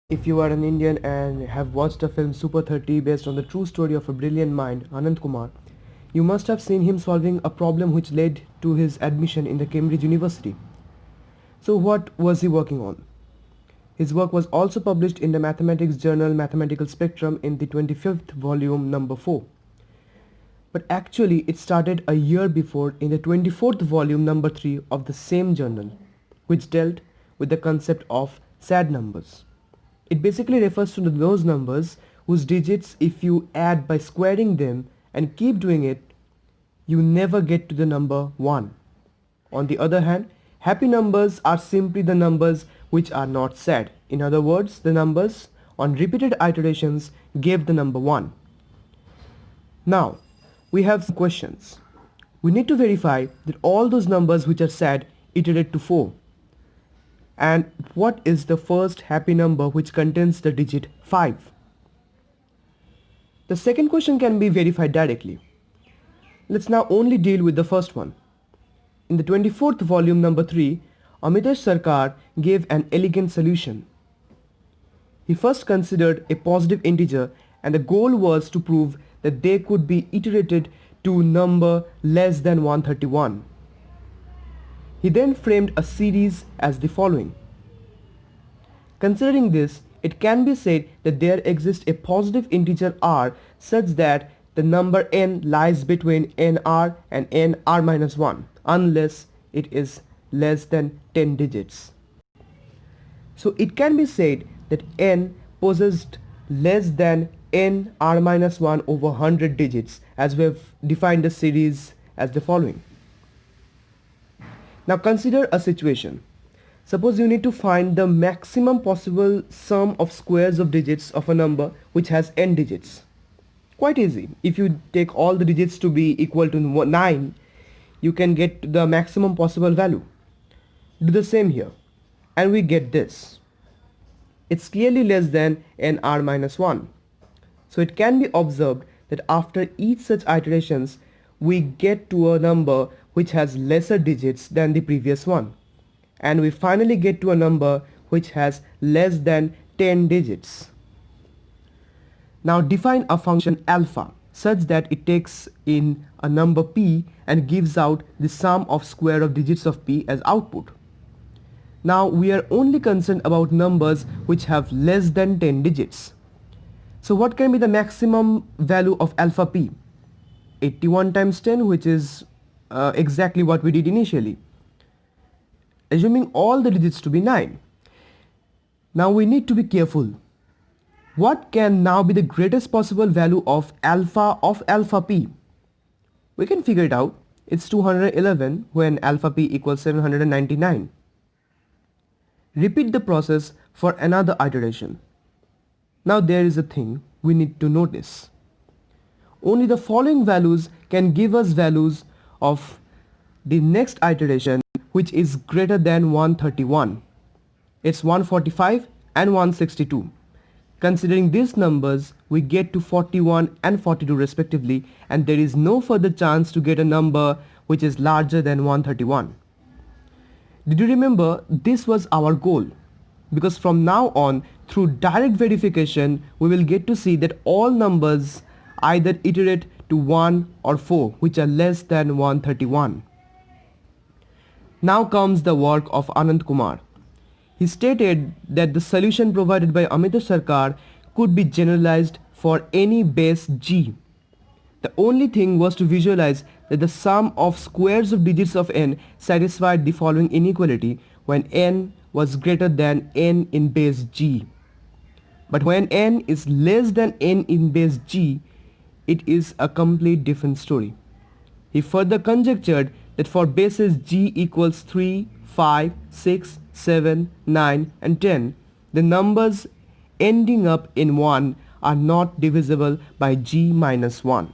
If you are an Indian and have watched the film Super 30 based on the true story of a brilliant mind, Anand Kumar, you must have seen him solving a problem which led to his admission in the Cambridge University. So what was he working on? His work was also published in the mathematics journal Mathematical Spectrum in the 25th volume number 4. But actually it started a year before in the 24th volume number 3 of the same journal, which dealt with the concept of sad numbers. It basically refers to those numbers whose digits, if you add by squaring them and keep doing it, you never get to the number 1. On the other hand, happy numbers are simply the numbers which are not sad. In other words, the numbers on repeated iterations gave the number 1. Now, we have some questions. We need to verify that all those numbers which are sad iterate to 4. And what is the first happy number which contains the digit 5? The second question can be verified directly. Let's now only deal with the first one. In the 24th volume number 3, Amitesh Sarkar gave an elegant solution. He first considered a positive integer and the goal was to prove that they could be iterated to number less than 131. He then framed a series as the following. Considering this, it can be said that there exists a positive integer r such that the number n lies between nr and nr-1 unless it is less than 10 digits. So it can be said that n possessed less than nr-1 over 100 digits, as we have defined the series as the following. Now consider a situation. Suppose you need to find the maximum possible sum of squares of digits of a number which has n digits. Quite easy. If you take all the digits to be equal to 9, you can get the maximum possible value. Do the same here and we get this. It's clearly less than nr-1. So it can be observed that after each such iterations, we get to a number which has lesser digits than the previous one. And we finally get to a number which has less than 10 digits. Now define a function alpha such that it takes in a number p and gives out the sum of square of digits of p as output. Now we are only concerned about numbers which have less than 10 digits. So what can be the maximum value of alpha p? 81 times 10, which is exactly what we did initially, assuming all the digits to be 9. Now we need to be careful. What can now be the greatest possible value of alpha p? We can figure it out. It's 211 when alpha p equals 799. Repeat the process for another iteration. Now there is a thing we need to notice. Only the following values can give us values of the next iteration which is greater than 131. It's 145 and 162. Considering these numbers, we get to 41 and 42 respectively, and there is no further chance to get a number which is larger than 131. Did you remember this was our goal? Because from now on, through direct verification, we will get to see that all numbers either iterate to 1 or 4 which are less than 131. Now comes the work of Anand Kumar. He stated that the solution provided by Amitesh Sarkar could be generalized for any base g. The only thing was to visualize that the sum of squares of digits of n satisfied the following inequality when n was greater than n in base g. But when n is less than n in base g, it is a complete different story. He further conjectured that for bases g equals 3, 5, 6, 7, 9 and 10, the numbers ending up in 1 are not divisible by g minus 1.